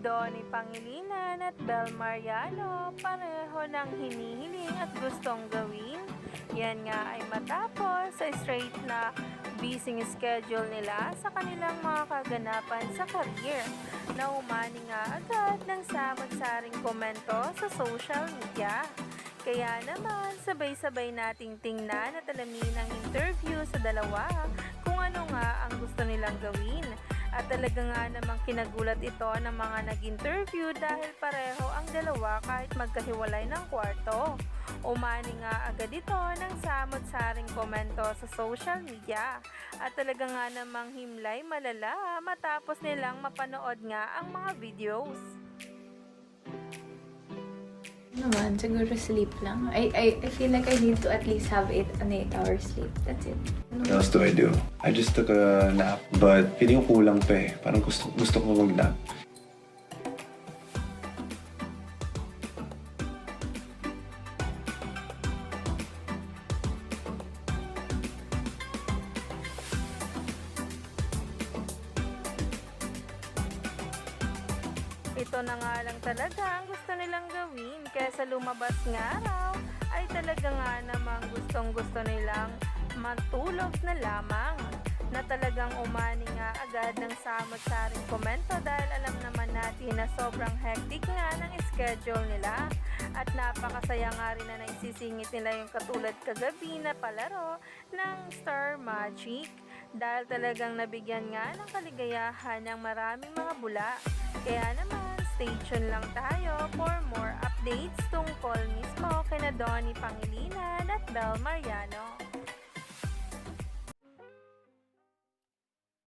Donnie Pangilinan at Bel Mariano pareho ng hinihiling at gustong gawin. Yan nga ay matapos sa straight na busy schedule nila sa kanilang mga kaganapan sa career na umani nga agad ng samot-saring komento sa social media. Kaya naman, sabay-sabay nating tingnan at alamin ang interview sa dalawa kung ano nga ang gusto nilang gawin. At talaga nga namang kinagulat ito ng mga nag-interview dahil pareho ang dalawa kahit magkahiwalay ng kwarto. Umani nga agad ito ng samot-saring komento sa social media. At talaga nga namang himlay malala matapos nilang mapanood nga ang mga videos. Naman, siguro sleep lang. I feel like I need to at least have an 8-hour sleep. That's it. What else do I do? I just took a nap, but feeling ko kulang pa eh. Parang gusto ko mag-nap. Ito na nga lang talaga ang gusto nilang gawin kaysa lumabas nga raw ay talaga nga namang gustong-gusto nilang matulog na lamang na talagang umani nga agad ng samot-saring komento dahil alam naman natin na sobrang hectic nga ng schedule nila at napakasaya nga rin na naisisingit nila yung katulad kagabi na palaro ng Star Magic dahil talagang nabigyan nga ng kaligayahan ng maraming mga bula. Kaya naman, stay tuned lang tayo for more updates tungkol mismo kina Donnie Pangilinan at Bel Mariano.